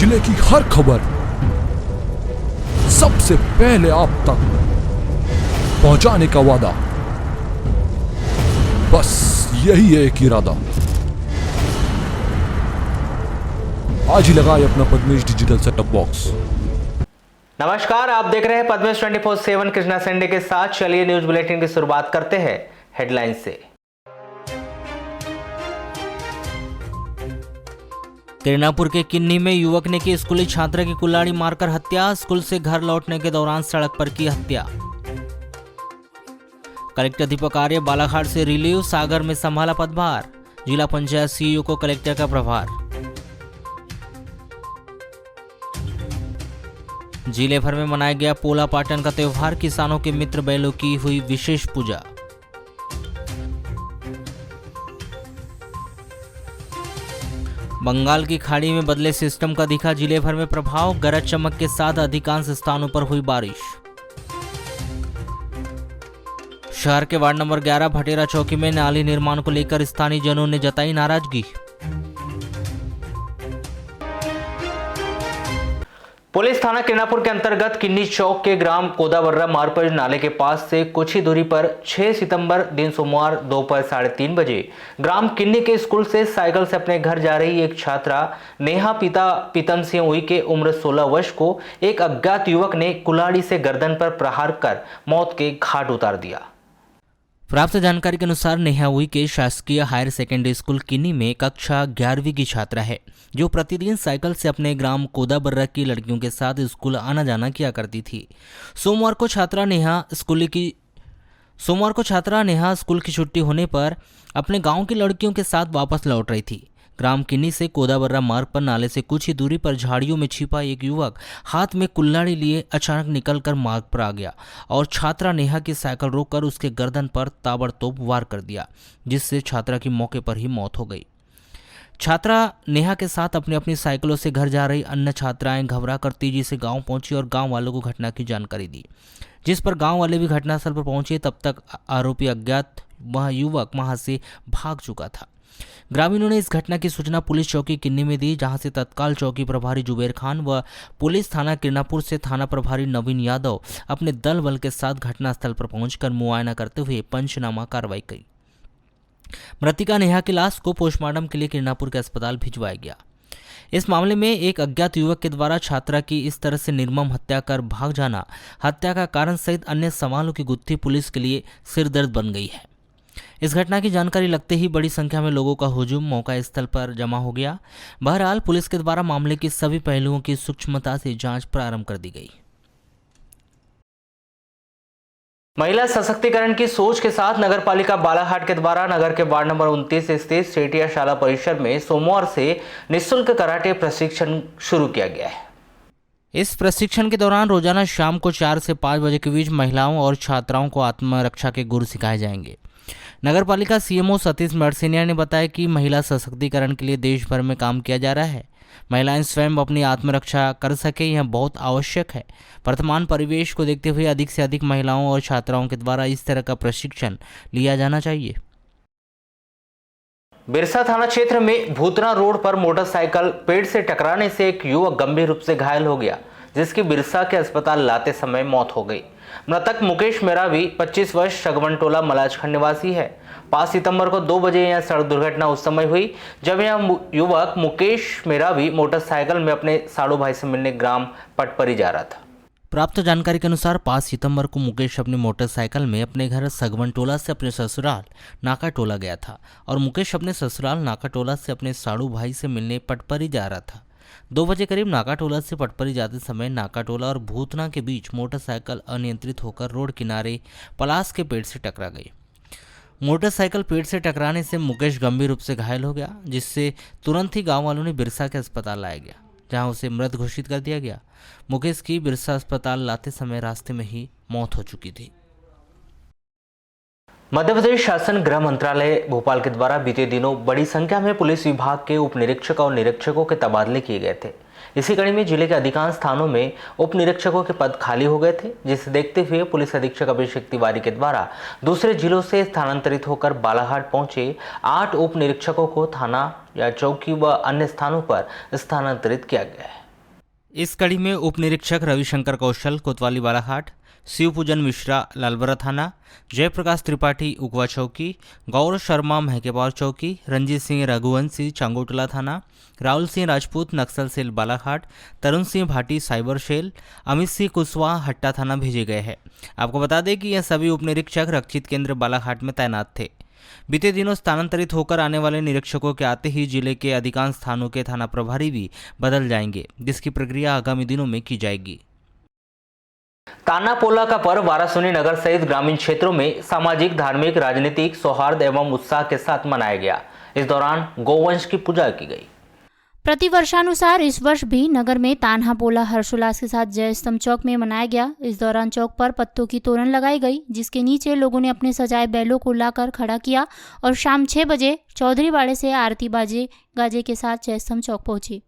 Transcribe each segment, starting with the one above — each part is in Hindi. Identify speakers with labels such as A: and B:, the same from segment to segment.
A: जिले की हर खबर सबसे पहले आप तक पहुंचाने का वादा, बस यही है एक इरादा। आज ही लगाए अपना पद्मेश डिजिटल सेटअप बॉक्स।
B: नमस्कार, आप देख रहे हैं पद्मेश 24/7 कृष्णा संडे के साथ। चलिए न्यूज बुलेटिन की शुरुआत करते हैं हेडलाइन से। किरणापुर के किन्नी में युवक ने की स्कूली छात्रा की कुल्हाड़ी मारकर हत्या। स्कूल से घर लौटने के दौरान सड़क पर की हत्या। कलेक्टर दीपक आर्य बालाघाट से रिलीव, सागर में संभाला पदभार। जिला पंचायत सीईओ को कलेक्टर का प्रभार। जिले भर में मनाया गया पोला पाटन का त्योहार। किसानों के मित्र बैलों की हुई विशेष पूजा। बंगाल की खाड़ी में बदले सिस्टम का दिखा जिले भर में प्रभाव। गरज चमक के साथ अधिकांश स्थानों पर हुई बारिश। शहर के वार्ड नंबर 11 भटेरा चौकी में नाली निर्माण को लेकर स्थानीय जनों ने जताई नाराजगी। पुलिस थाना किरणापुर के अंतर्गत किन्नी चौक के ग्राम कोदाबर्रा मार्ग पर नाले के पास से कुछ ही दूरी पर 6 सितंबर दिन सोमवार दोपहर 3:30 बजे ग्राम किन्नी के स्कूल से साइकिल से अपने घर जा रही एक छात्रा नेहा पिता पीतम सिंह उई के उम्र 16 वर्ष को एक अज्ञात युवक ने कुल्हाड़ी से गर्दन पर प्रहार कर मौत के घाट उतार दिया। प्राप्त जानकारी के अनुसार नेहा उई के शासकीय हायर सेकेंडरी स्कूल किन्नी में कक्षा 11वीं की छात्रा है, जो प्रतिदिन साइकिल से अपने ग्राम कोदाबर्रा की लड़कियों के साथ स्कूल आना जाना किया करती थी। सोमवार को छात्रा नेहा स्कूल की छुट्टी होने पर अपने गांव की लड़कियों के साथ वापस लौट रही थी। ग्राम किन्नी से कोदाबर्रा मार्ग पर नाले से कुछ ही दूरी पर झाड़ियों में छिपा एक युवक हाथ में कुल्हाड़ी लिए अचानक निकलकर मार्ग पर आ गया और छात्रा नेहा की साइकिल रोककर उसके गर्दन पर ताबड़तोड़ वार कर दिया, जिससे छात्रा की मौके पर ही मौत हो गई। छात्रा नेहा के साथ अपनी अपनी साइकिलों से घर जा रही अन्य छात्राएं घबरा कर तेजी से गांव पहुंची और गांव वालों को घटना की जानकारी दी, जिस पर गांव वाले भी घटनास्थल पर पहुंचे। तब तक आरोपी अज्ञात वह युवक वहां से भाग चुका था। ग्रामीणों ने इस घटना की सूचना पुलिस चौकी किन्नी में दी, जहां से तत्काल चौकी प्रभारी जुबेर खान व पुलिस थाना किरणापुर से थाना प्रभारी नवीन यादव अपने दल बल के साथ घटनास्थल पर पहुंचकर मुआयना करते हुए पंचनामा कार्रवाई की। मृतिका नेहा की लाश को पोस्टमार्टम के लिए किरणापुर के अस्पताल भिजवाया गया। इस मामले में एक अज्ञात युवक के द्वारा छात्रा की इस तरह से निर्मम हत्या कर भाग जाना, हत्या का कारण सहित अन्य सवालों की गुत्थी पुलिस के लिए सिरदर्द बन गई है। इस घटना की जानकारी लगते ही बड़ी संख्या में लोगों का हुजूम मौका स्थल पर जमा हो गया। बहरहाल पुलिस के द्वारा मामले के सभी पहलुओं की सूक्ष्मता से जांच प्रारंभ कर दी गई। महिला सशक्तिकरण की सोच के साथ नगरपालिका बालाघाट के द्वारा नगर के वार्ड नंबर 29 स्थित सेठिया शाला परिसर में सोमवार से निःशुल्क कराटे प्रशिक्षण शुरू किया गया है। इस प्रशिक्षण के दौरान रोजाना शाम को 4 से 5 बजे के बीच महिलाओं और छात्राओं को आत्मरक्षा के गुर सिखाए जाएंगे। नगरपालिका सीएमओ सतीश मरसिनिया ने बताया कि महिला सशक्तिकरण के लिए देश भर में काम किया जा रहा है। महिलाएं स्वयं अपनी आत्मरक्षा कर सके, यह बहुत आवश्यक है। वर्तमान परिवेश को देखते हुए अधिक से अधिक महिलाओं और छात्राओं के द्वारा इस तरह का प्रशिक्षण लिया जाना चाहिए। बिरसा थाना क्षेत्र में भूतरा रोड पर मोटरसाइकिल पेड़ से टकराने से एक युवक गंभीर रूप से घायल हो गया, जिसकी बिरसा के अस्पताल लाते समय मौत हो गई। मृतक मुकेश मेरावी 25 वर्ष सगवन टोला मलाजखंड निवासी है। 5 सितंबर को 2 बजे यह सड़क दुर्घटना उस समय हुई जब यह युवक मुकेश मेरावी मोटरसाइकिल में अपने साड़ू भाई से मिलने ग्राम पटपरी जा रहा था। प्राप्त जानकारी के अनुसार 5 सितंबर को मुकेश अपनी मोटरसाइकिल में अपने घर सगवन टोला से अपने ससुराल नाका टोला गया था और मुकेश अपने ससुराल नाका टोला से अपने साड़ू भाई से मिलने पटपरी जा रहा था। 2 बजे करीब नाका टोला से पटपरी जाते समय नाका टोला और भूतना के बीच मोटरसाइकिल अनियंत्रित होकर रोड किनारे पलास के पेड़ से टकरा गई। मोटरसाइकिल पेड़ से टकराने से मुकेश गंभीर रूप से घायल हो गया, जिससे तुरंत ही गांव वालों ने बिरसा के अस्पताल लाया गया, जहां उसे मृत घोषित कर दिया गया। मुकेश की बिरसा अस्पताल लाते समय रास्ते में ही मौत हो चुकी थी। मध्य प्रदेश शासन गृह मंत्रालय भोपाल के द्वारा बीते दिनों बड़ी संख्या में पुलिस विभाग के उप निरीक्षक और निरीक्षकों के तबादले किए गए थे। इसी कड़ी में जिले के अधिकांश थानों में उप निरीक्षकों के पद खाली हो गए थे, जिसे देखते हुए पुलिस अधीक्षक अभिषेक तिवारी के द्वारा दूसरे जिलों से स्थानांतरित होकर बालाघाट पहुंचे 8 उप निरीक्षकों को थाना या चौकी व अन्य स्थानों पर स्थानांतरित किया गया है। इस कड़ी में उप निरीक्षक रविशंकर कौशल कोतवाली बालाघाट, शिवपूजन मिश्रा लालबरा थाना, जयप्रकाश त्रिपाठी उकवा चौकी, गौरव शर्मा महकेपार चौकी, रंजीत सिंह रघुवंशी चांगोटला थाना, राहुल सिंह राजपूत नक्सल सेल बालाघाट, तरुण सिंह भाटी साइबर सेल, अमित सिंह कुशवाहा हट्टा थाना भेजे गए हैं। आपको बता दें कि यह सभी उप निरीक्षक रक्षित केंद्र बालाघाट में तैनात थे। बीते दिनों स्थानांतरित होकर आने वाले निरीक्षकों के आते ही जिले के अधिकांश थानों के थाना प्रभारी भी बदल जाएंगे, जिसकी प्रक्रिया आगामी दिनों में की जाएगी। तानापोला का पर्व वारासुनी नगर सहित ग्रामीण क्षेत्रों में सामाजिक, धार्मिक, राजनीतिक सौहार्द एवं उत्साह के साथ मनाया गया। इस दौरान गौवंश की पूजा की गई।
C: प्रतिवर्षानुसार इस वर्ष भी नगर में तान्हा पोला हर्षोल्लास के साथ जय स्तंभ चौक में मनाया गया। इस दौरान चौक पर पत्तों की तोरण लगाई गई, जिसके नीचे लोगों ने अपने सजाए बैलों को लाकर खड़ा किया और शाम 6 बजे चौधरी बाड़े से आरती बाजे गाजे के साथ जय स्तंभ चौक पहुंची।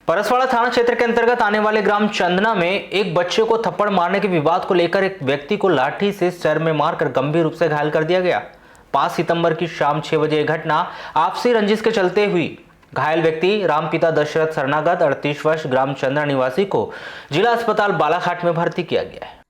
B: परसवाड़ा थाना क्षेत्र के अंतर्गत आने वाले ग्राम चंदना में एक बच्चे को थप्पड़ मारने के विवाद को लेकर एक व्यक्ति को लाठी से सिर में मारकर गंभीर रूप से घायल कर दिया गया। 5 सितंबर की शाम 6 बजे यह घटना आपसी रंजिश के चलते हुई। घायल व्यक्ति रामपिता दशरथ शरणागत 38 वर्ष ग्राम चंदना निवासी को जिला अस्पताल बालाघाट में भर्ती किया गया है।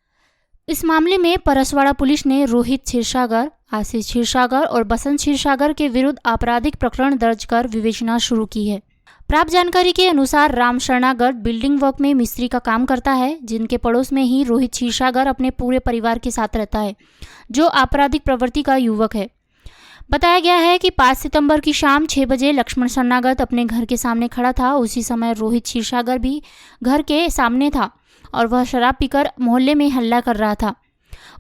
C: इस मामले में परसवाड़ा पुलिस ने रोहित क्षीरसागर, आशीष क्षीरसागर और बसंत क्षीरसागर के विरुद्ध आपराधिक प्रकरण दर्ज कर विवेचना शुरू की है। प्राप्त जानकारी के अनुसार राम शरणागत बिल्डिंग वर्क में मिस्त्री का काम करता है, जिनके पड़ोस में ही रोहित क्षीरसागर अपने पूरे परिवार के साथ रहता है, जो आपराधिक प्रवृत्ति का युवक है। बताया गया है कि 5 सितंबर की शाम 6 बजे लक्ष्मण शरणागत अपने घर के सामने खड़ा था। उसी समय रोहित क्षीरसागर भी घर के सामने था और वह शराब पीकर मोहल्ले में हल्ला कर रहा था।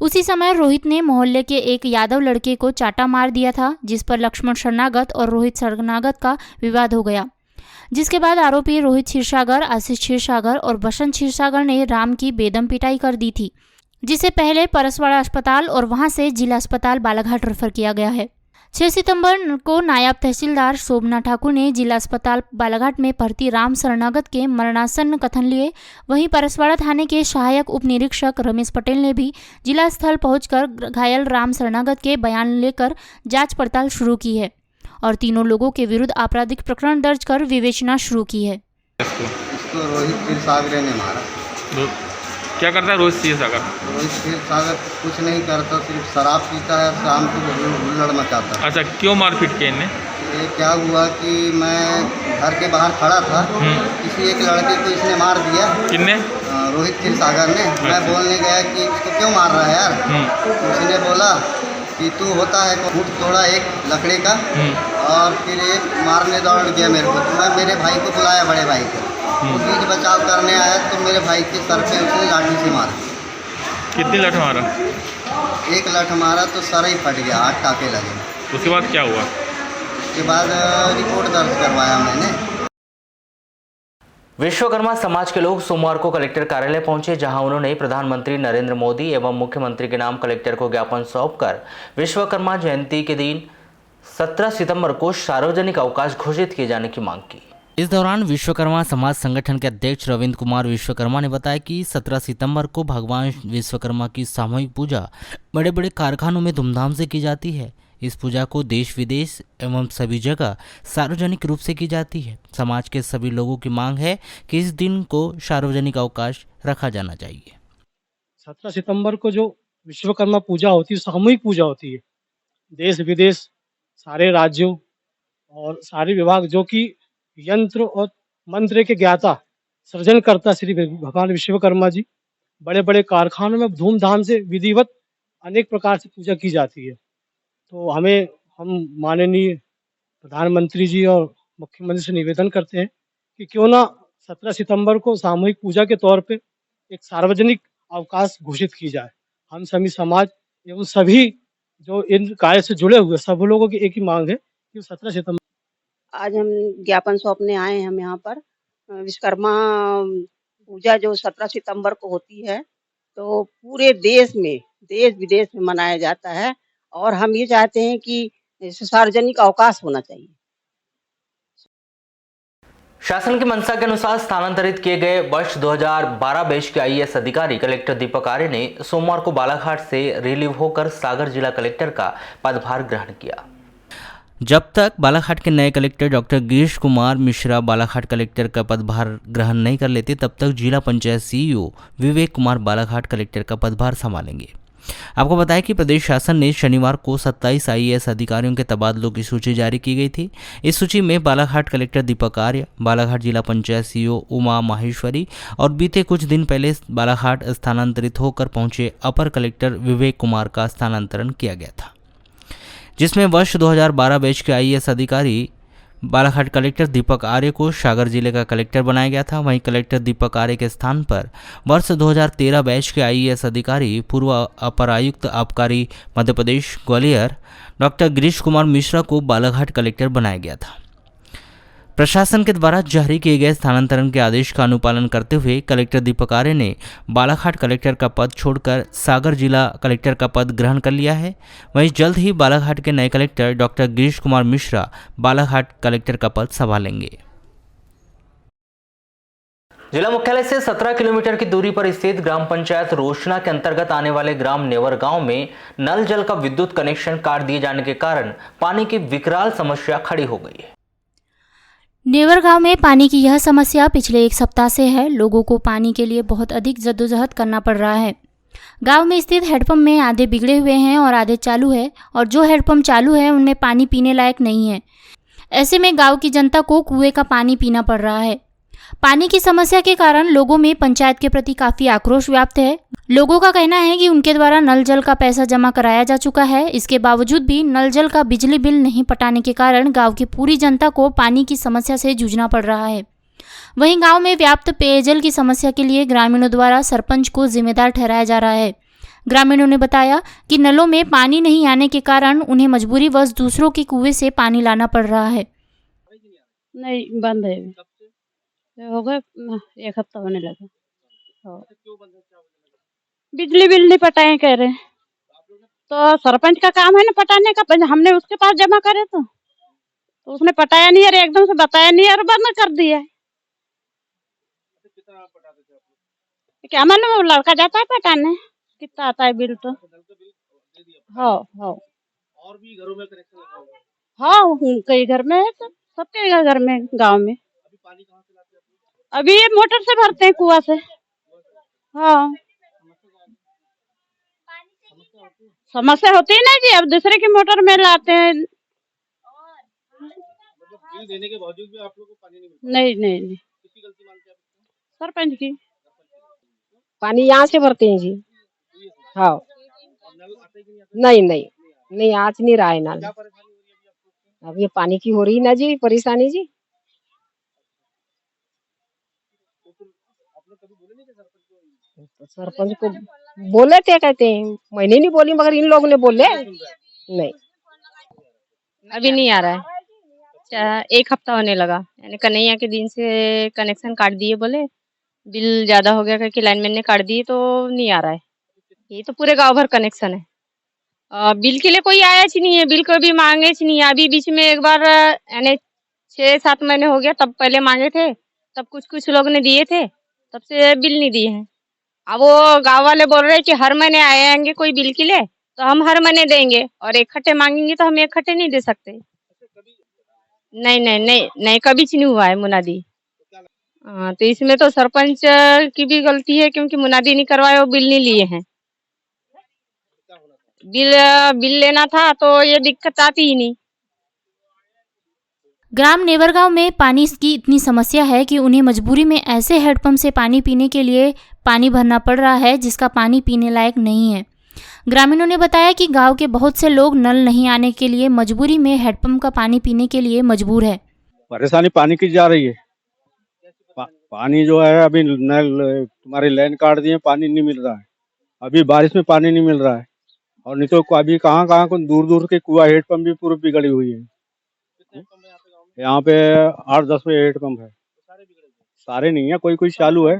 C: उसी समय रोहित ने मोहल्ले के एक यादव लड़के को चाटा मार दिया था, जिस पर लक्ष्मण शरणागत और रोहित शरणागत का विवाद हो गया, जिसके बाद आरोपी रोहित क्षीरसागर, आशीष क्षीरसागर और बसंत क्षीरसागर ने राम की बेदम पिटाई कर दी थी, जिसे पहले परसवाड़ा अस्पताल और वहां से जिला अस्पताल बालाघाट रेफर किया गया है। 6 सितंबर को नायब तहसीलदार शोभना ठाकुर ने जिला अस्पताल बालाघाट में भर्ती राम शरणागत के मरणासन्न कथन लिए। वहीं परसवाड़ा थाने के सहायक उप निरीक्षक रमेश पटेल ने भी जिला स्थल पहुंचकर घायल राम शरणागत के बयान लेकर जांच पड़ताल शुरू की है और तीनों लोगों के विरुद्ध आपराधिक प्रकरण दर्ज कर विवेचना शुरू की है।
D: इसको रोहित क्षीरसागर ने मारा।
E: क्या करता है रोहित क्षीरसागर?
D: रोहित क्षीरसागर कुछ नहीं करता, सिर्फ शराब पीता है, शाम को हुल्लड़ मचाता है।
E: अच्छा, क्यों मारपीट किया इनने?
D: ये क्या हुआ कि मैं घर के बाहर खड़ा था, किसी एक लड़के को इसने मार दिया।
E: किसने?
D: रोहित क्षीरसागर ने। मैं बोलने गया कि इसको क्यों मार रहा है यार, उसने बोला कि तू होता है फुट तोड़ा एक लकड़ी का, और फिर एक मारने दौड़ गया मेरे को। तो मैं मेरे भाई को बुलाया, बड़े भाई को, वो बीच बचाव करने आया तो मेरे भाई के सर पे उसने लाठी से मारा।
E: कितनी लाठ मारा?
D: एक लाठ मारा तो सर ही फट गया, 8 टाके लगे।
E: उसके बाद क्या हुआ?
D: उसके बाद रिपोर्ट दर्ज करवाया मैंने।
B: विश्वकर्मा समाज के लोग सोमवार को कलेक्टर कार्यालय पहुंचे, जहां उन्होंने प्रधानमंत्री नरेंद्र मोदी एवं मुख्यमंत्री के नाम कलेक्टर को ज्ञापन सौंपकर विश्वकर्मा जयंती के दिन 17 सितंबर को सार्वजनिक अवकाश घोषित किए जाने की मांग की। इस दौरान विश्वकर्मा समाज संगठन के अध्यक्ष रविंद्र कुमार विश्वकर्मा ने बताया कि 17 सितंबर को भगवान विश्वकर्मा की सामूहिक पूजा बड़े बड़े कारखानों में धूमधाम से की जाती है। इस पूजा को देश विदेश एवं सभी जगह सार्वजनिक रूप से की जाती है। समाज के सभी लोगों की मांग है कि इस दिन को सार्वजनिक अवकाश रखा जाना चाहिए।
F: 17 सितंबर को जो विश्वकर्मा पूजा होती है, सामूहिक पूजा होती है। देश विदेश सारे राज्यों और सारे विभाग जो कि यंत्र और मंत्र के ज्ञाता सृजनकर्ता श्री भगवान विश्वकर्मा जी, बड़े बड़े कारखानों में धूमधाम से विधिवत अनेक प्रकार से पूजा की जाती है। तो हम माननीय प्रधानमंत्री जी और मुख्यमंत्री से निवेदन करते हैं कि क्यों ना 17 सितंबर को सामूहिक पूजा के तौर पे एक सार्वजनिक अवकाश घोषित की जाए। हम सभी समाज एवं सभी जो इन कार्य से जुड़े हुए सब लोगों की एक ही मांग है कि 17 सितंबर
G: आज हम ज्ञापन सौंपने आए हैं हम यहाँ पर विश्वकर्मा पूजा जो 17 सितंबर को होती है, तो पूरे देश विदेश में मनाया जाता है और हम ये चाहते हैं कि इसे सार्वजनिक अवकाश होना चाहिए।
B: शासन की मंशा के अनुसार स्थानांतरित किए गए वर्ष 2012 बैच के आईएएस अधिकारी कलेक्टर दीपक आर्य ने सोमवार को बालाघाट से रिलीव होकर सागर जिला कलेक्टर का पदभार ग्रहण किया। जब तक बालाघाट के नए collector doctor Girish Kumar Mishra Balaghat collector का पदभार ग्रहण नहीं कर लेते, तब तक जिला पंचायत सीईओ विवेक कुमार बालाघाट कलेक्टर का पदभार संभालेंगे। आपको बताएं कि प्रदेश शासन ने शनिवार को 27 आईएएस अधिकारियों के तबादलों की सूची जारी की गई थी। इस सूची में बालाघाट कलेक्टर दीपक आर्य, बालाघाट जिला पंचायत सीईओ उमा माहेश्वरी और बीते कुछ दिन पहले बालाघाट स्थानांतरित होकर पहुंचे अपर कलेक्टर विवेक कुमार का स्थानांतरण किया गया था, जिसमें वर्ष 2012 बैच के आईएएस अधिकारी बालाघाट कलेक्टर दीपक आर्य को सागर जिले का कलेक्टर बनाया गया था। वहीं कलेक्टर दीपक आर्य के स्थान पर वर्ष 2013 बैच के आईएएस अधिकारी पूर्व अपर आयुक्त आबकारी मध्य प्रदेश ग्वालियर डॉक्टर गिरीश कुमार मिश्रा को बालाघाट कलेक्टर बनाया गया था। प्रशासन के द्वारा जारी किए गए स्थानांतरण के आदेश का अनुपालन करते हुए कलेक्टर दीपक आर्य ने बालाघाट कलेक्टर का पद छोड़कर सागर जिला कलेक्टर का पद ग्रहण कर लिया है। वहीं जल्द ही बालाघाट के नए collector doctor Girish Kumar Mishra Balaghat collector का पद संभालेंगे। जिला मुख्यालय से 17 किलोमीटर की दूरी पर स्थित ग्राम पंचायत रोशना के अंतर्गत आने वाले ग्राम नेवर गांव में नल जल का विद्युत कनेक्शन काट दिए जाने के कारण पानी की विकराल समस्या खड़ी हो गई है।
C: नेवर गांव में पानी की यह समस्या पिछले एक सप्ताह से है। लोगों को पानी के लिए बहुत अधिक जद्दोजहद करना पड़ रहा है। गांव में स्थित हैंडपंप में आधे बिगड़े हुए हैं और आधे चालू है, और जो हैंडपंप चालू है उनमें पानी पीने लायक नहीं है। ऐसे में गांव की जनता को कुएं का पानी पीना पड़ रहा है। पानी की समस्या के कारण लोगों में पंचायत के प्रति काफी आक्रोश व्याप्त है। लोगों का कहना है कि उनके द्वारा नल जल का पैसा जमा कराया जा चुका है। इसके बावजूद भी नल जल का बिजली बिल नहीं पटाने के कारण गांव की पूरी जनता को पानी की समस्या से जूझना पड़ रहा है। वहीं गांव में व्याप्त पेयजल की समस्या के लिए ग्रामीणों द्वारा सरपंच को जिम्मेदार ठहराया जा रहा है। ग्रामीणों ने बताया कि नलों में पानी नहीं आने के कारण उन्हें मजबूरीवश दूसरों के कुएं से पानी लाना पड़ रहा है।
G: नहीं, बंद है, हो गए 1 हफ्ता होने लगा। बिजली बिल नहीं पटाए कह रहे, तो सरपंच का काम है ना पटाने का। हमने उसके पास जमा करे तो उसने पटाया नहीं और एकदम से बताया नहीं और बंद कर दिया। क्या मालूम, लड़का जाता है पटाने, कितना आता है बिल तो। हाँ
F: और भी घरों में कनेक्शन लगा हुआ है।
G: हाँ, कई घर में है, सबके घर में गांव में।
F: अभी पानी कहाँ से लाते हैं?
G: अभी ये मोटर से भरते हैं, कुआं से। हाँ, समस्या होती है ना जी, अब दूसरे की मोटर में लाते हैं।
F: मतलब बिल देने के बावजूद भी आप लोग को पानी नहीं मिलता?
G: नहीं,
F: किसकी गलती मानते हैं आप?
G: सरपंच की।
H: पानी यहाँ से भरते हैं जी। हाँ,
F: नल आते कि नहीं आते?
H: नहीं आज नहीं रहा है नल।
F: क्या परेशानी हो रही है अभी आपको?
H: अब ये पानी की हो रही ना जी परेशानी जी।
F: तो फिर आप लोग कभी बोले नहीं कि सरपंच को?
H: तो सरपंच को बोले थे, कहते हैं मैंने नहीं बोली, मगर इन लोगों ने बोले नहीं।
I: अभी नहीं आ रहा है, 1 हफ्ता होने लगा। यानी कन्हैया के दिन से कनेक्शन काट दिए, बोले बिल ज्यादा हो गया करके लाइनमैन ने काट दिए, तो नहीं आ रहा है। ये तो पूरे गांव भर कनेक्शन है। बिल के लिए कोई आया ही नहीं है, बिल को भी मांगे ही नहीं है। अभी बीच में एक बार यानी 6-7 महीने हो गया, तब पहले मांगे थे, तब कुछ लोग ने दिए थे, तब से बिल नहीं दिए हैं। अब वो गांव वाले बोल रहे हैं कि हर महीने आएंगे कोई बिल के लिए, तो हम हर महीने देंगे और इकट्ठे मांगेंगे तो हम इकट्ठे नहीं दे सकते। नहीं नहीं नहीं नहीं, कभी नहीं हुआ है मुनादी। हाँ, तो इसमें तो सरपंच की भी गलती है क्योंकि मुनादी नहीं करवाए और बिल नहीं लिए हैं। बिल बिल लेना था तो ये दिक्कत आती ही नहीं।
C: ग्राम नेवरगांव में पानी की इतनी समस्या है कि उन्हें मजबूरी में ऐसे हैंडपंप से पानी पीने के लिए पानी भरना पड़ रहा है जिसका पानी पीने लायक नहीं है। ग्रामीणों ने बताया कि गांव के बहुत से लोग नल नहीं आने के लिए मजबूरी में हैंडपंप का पानी पीने के लिए मजबूर है।
F: परेशानी पानी की जा रही है। पानी जो है अभी नल तुम्हारे लाइन काट दिए, पानी नहीं मिल रहा है। अभी बारिश में पानी नहीं मिल रहा है और नहीं तो अभी कहाँ कहाँ को दूर दूर के कुआ हेडपंप भी पूरी बिगड़ी हुई है। यहाँ पे 8-10 में हेडपंप है, सारे नहीं है, कोई कोई चालू है।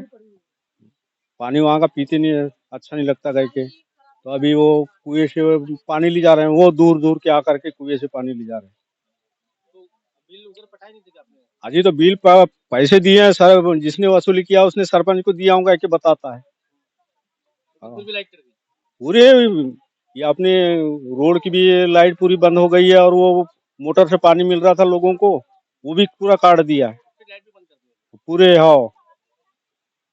F: पानी वहाँ का पीते नहीं है, अच्छा नहीं लगता कह के, तो अभी वो कुएं से पानी ले जा रहे हैं, वो दूर दूर के आकर के कुएं से पानी ले जा रहे हैं। अजी तो बिल पैसे दिए हैं सर, जिसने वसूली किया उसने सरपंच को दिया होगा कि बताता है। हाँ। पूरे ये अपने रोड की भी लाइट पूरी बंद हो गई है और वो मोटर से पानी मिल रहा था लोगों को, वो भी पूरा काट दिया है पूरे। हाँ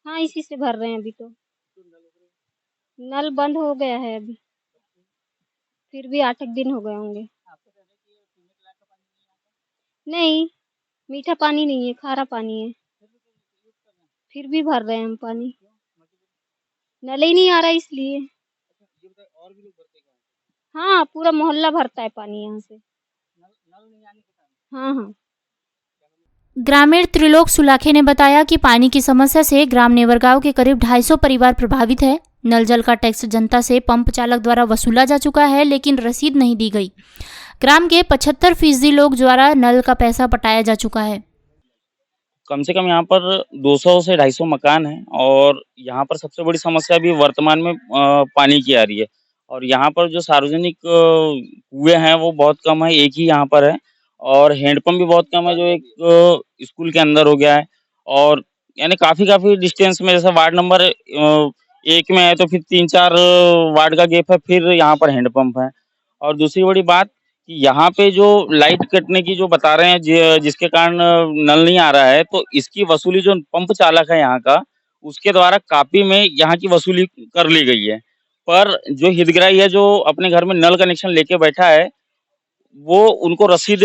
I: हाँ, इसी से भर रहे हैं अभी तो। नल बंद हो गया है अभी, फिर भी 8 दिन हो गए होंगे। नहीं, मीठा पानी नहीं है, खारा पानी है, फिर भी भर रहे हैं हम पानी। नल ही नहीं आ रहा इसलिए। हाँ, पूरा मोहल्ला भरता है पानी यहाँ से। हाँ हाँ।
C: ग्रामीण त्रिलोक सुलाखे ने बताया कि पानी की समस्या से ग्राम नेवरगांव के करीब 250 परिवार प्रभावित है। नल जल का टैक्स जनता से पंप चालक द्वारा वसूला जा चुका है लेकिन रसीद नहीं दी गई। ग्राम के 75% लोग द्वारा नल का पैसा पटाया जा चुका है।
J: कम से कम यहाँ पर 200 से 250 मकान हैं और यहाँ पर सबसे बड़ी समस्या अभी वर्तमान में पानी की आ रही है और यहाँ पर जो सार्वजनिक कुएं हैं वो बहुत कम है, एक ही यहाँ पर है और हैंडपंप भी बहुत कम है जो एक स्कूल के अंदर हो गया है और यानी काफ़ी डिस्टेंस में, जैसे वार्ड नंबर 1 में है तो फिर 3-4 वार्ड का गैप है, फिर यहाँ पर हैंडपंप है। और दूसरी बड़ी बात कि यहाँ पे जो लाइट कटने की जो बता रहे हैं जिसके कारण नल नहीं आ रहा है, तो इसकी वसूली जो पंप चालक है यहाँ का, उसके द्वारा कापी में यहाँ की वसूली कर ली गई है। पर जो हितग्राही है जो अपने घर में नल कनेक्शन लेके बैठा है, वो उनको रसीद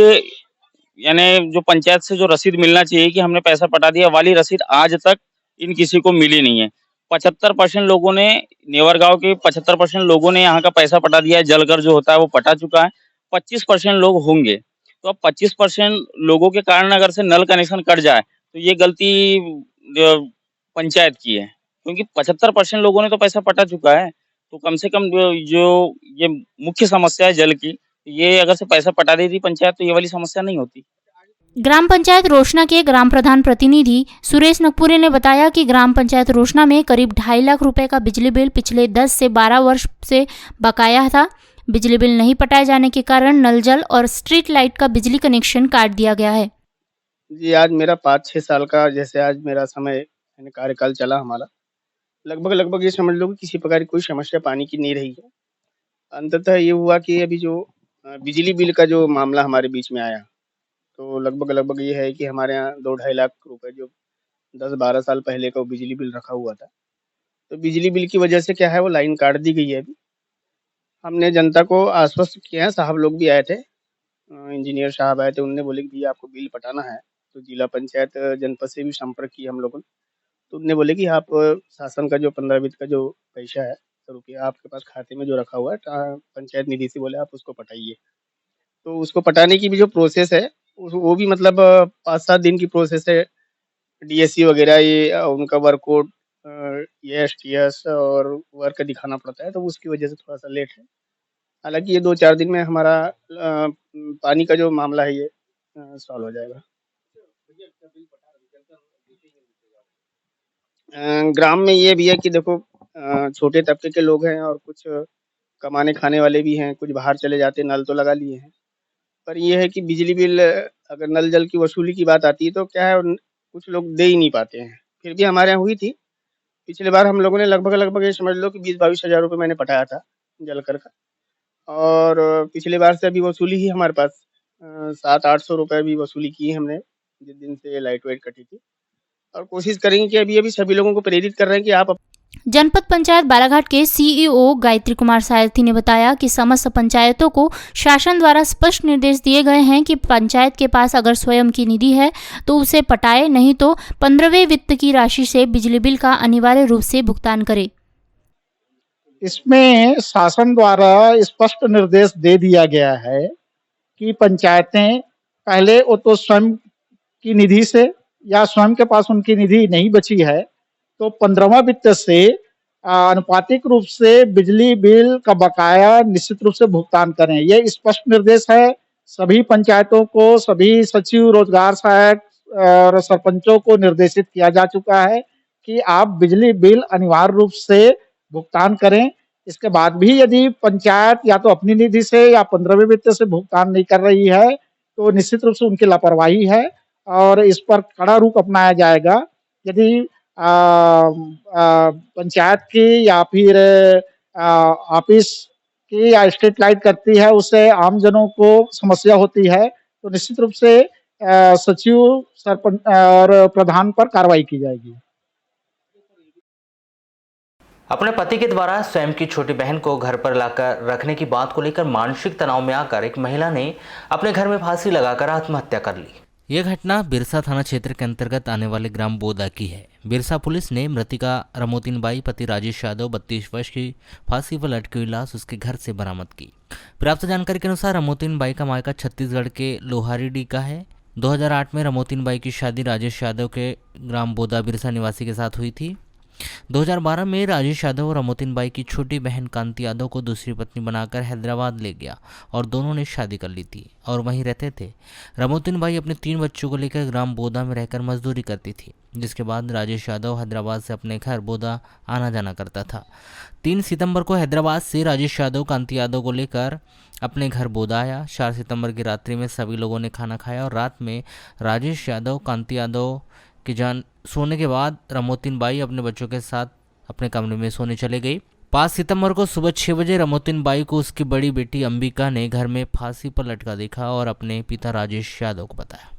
J: यानी जो पंचायत से जो रसीद मिलना चाहिए कि हमने पैसा पटा दिया, वाली रसीद आज तक इन किसी को मिली नहीं है। 75% लोगों ने, नेवरगांव के 75% लोगों ने यहाँ का पैसा पटा दिया है, जलकर जो होता है वो पटा चुका है। 25% लोग होंगे, तो अब 25% लोगों के कारण अगर से नल कनेक्शन कट जाए तो ये गलती पंचायत की है, क्योंकि 75% लोगों ने तो पैसा पटा चुका है। तो कम से कम जो ये मुख्य समस्या है जल की, ये अगर से पैसा पटा देती पंचायत तो ये वाली समस्या नहीं होती।
C: ग्राम पंचायत रोशना के ग्राम प्रधान प्रतिनिधि सुरेश नकपुरे ने बताया कि ग्राम पंचायत रोशना में करीब 2.5 लाख रुपए का बिजली बिल पिछले 10 से 12 वर्ष से बकाया था। बिजली बिल नहीं पटाए जाने के कारण नल जल और स्ट्रीट लाइट का बिजली कनेक्शन काट दिया गया है।
K: जी, आज मेरा 5-6 साल का जैसे आज मेरा समय यानी कार्यकाल चला हमारा, लगभग ये समझ लो कि किसी प्रकार की कोई समस्या पानी की नहीं रही है। अंततः ये हुआ कि अभी जो बिजली बिल का जो मामला हमारे बीच में आया, तो लगभग ये है कि हमारे यहाँ 2-2.5 लाख रुपए जो 10-12 साल पहले का वो बिजली बिल रखा हुआ था। तो बिजली बिल की वजह से क्या है वो लाइन काट दी गई है अभी। हमने जनता को आश्वस्त किया है, साहब लोग भी आए थे, इंजीनियर साहब आए थे, उन्होंने बोले कि भैया आपको बिल पटाना है, तो जिला पंचायत जनपद से भी संपर्क किया हम लोगों ने। तो उन्होंने बोले कि आप शासन का जो 15 वित्त का जो पैसा है, रुपया आपके पास खाते में जो रखा हुआ है पंचायत निधि से, बोले आप उसको पटाइए। तो उसको पटाने की भी जो प्रोसेस है वो भी मतलब 5-7 दिन की प्रोसेस है। डीएससी वगैरह ये उनका वर्क कोड ये एसटीएस और वर्क दिखाना पड़ता है, तो उसकी वजह से थोड़ा सा लेट है। हालांकि ये 2-4 दिन में हमारा पानी का जो मामला है ये सॉल्व हो जाएगा। ग्राम में ये भी है कि देखो छोटे तबके के लोग हैं और कुछ कमाने खाने वाले भी हैं, कुछ बाहर चले जाते, नल तो लगा लिए हैं, पर ये है कि बिजली बिल अगर नल जल की वसूली की बात आती है तो क्या है कुछ लोग दे ही नहीं पाते हैं। फिर भी हमारे यहाँ हुई थी पिछले बार, हम लोगों ने लगभग ये समझ लो कि 20-22 हज़ार रुपये मैंने पटाया था जलकर का। और पिछले बार से अभी वसूली ही हमारे पास 700-800 रुपए भी वसूली की हमने जिस दिन से लाइट वाइट कटी थी, और कोशिश करेंगे कि अभी सभी लोगों को प्रेरित कर रहे हैं कि आप
C: जनपद पंचायत बालाघाट के सीईओ गायत्री कुमार सारथी ने बताया कि समस्त पंचायतों को शासन द्वारा स्पष्ट निर्देश दिए गए हैं कि पंचायत के पास अगर स्वयं की निधि है तो उसे पटाए, नहीं तो 15वें वित्त की राशि से बिजली बिल का अनिवार्य रूप से भुगतान करे।
L: इसमें शासन द्वारा स्पष्ट निर्देश दे दिया गया है कि पंचायतें पहले वो तो स्वयं की निधि से या स्वयं के पास उनकी निधि नहीं बची है तो 15वां वित्त से अनुपातिक रूप से बिजली बिल का बकाया निश्चित रूप से भुगतान करें। ये स्पष्ट निर्देश है सभी पंचायतों को, सभी सचिव, रोजगार सहायक और सरपंचों को निर्देशित किया जा चुका है कि आप बिजली बिल अनिवार्य रूप से भुगतान करें। इसके बाद भी यदि पंचायत या तो अपनी निधि से या 15वें वित्त से भुगतान नहीं कर रही है तो निश्चित रूप से उनकी लापरवाही है और इस पर कड़ा रुख अपनाया जाएगा। यदि पंचायत की या फिर ऑफिस की या स्ट्रीट लाइट करती है उससे आम जनों को समस्या होती है तो निश्चित रूप से सचिव, सरपंच और प्रधान पर कार्रवाई की जाएगी।
B: अपने पति के द्वारा स्वयं की छोटी बहन को घर पर लाकर रखने की बात को लेकर मानसिक तनाव में आकर एक महिला ने अपने घर में फांसी लगाकर आत्महत्या कर ली। यह घटना बिरसा थाना क्षेत्र के अंतर्गत आने वाले ग्राम बोदा की है। बिरसा पुलिस ने मृतिका रमोतीन बाई पति राजेश यादव 32 वर्ष की फांसी पर लटकी हुई लाश उसके घर से बरामद की। प्राप्त जानकारी के अनुसार रमोतीन बाई का मायका छत्तीसगढ़ के लोहारीडी का है। 2008 में रमोतीन बाई की शादी राजेश यादव के ग्राम बोदा बिरसा निवासी के साथ हुई थी। 2012 में राजेश यादव और रमोतीन बाई की छोटी बहन कांति यादव को दूसरी पत्नी बनाकर हैदराबाद ले गया और दोनों ने शादी कर ली थी और वहीं रहते थे। रमोतीन बाई अपने 3 बच्चों को लेकर ग्राम बोदा में रहकर मजदूरी करती थी, जिसके बाद राजेश यादव हैदराबाद से अपने घर बोदा आना जाना करता था। 3 सितंबर को हैदराबाद से राजेश यादव कांति यादव को लेकर अपने घर बोदा आया। 4 सितंबर की रात्रि में सभी लोगों ने खाना खाया और रात में राजेश यादव कांति यादव की जान सोने के बाद रमोतीन बाई अपने बच्चों के साथ अपने कमरे में सोने चले गई। 5 सितंबर को सुबह 6 बजे रमोतीन बाई को उसकी बड़ी बेटी अंबिका ने घर में फांसी पर लटका देखा और अपने पिता राजेश यादव को बताया।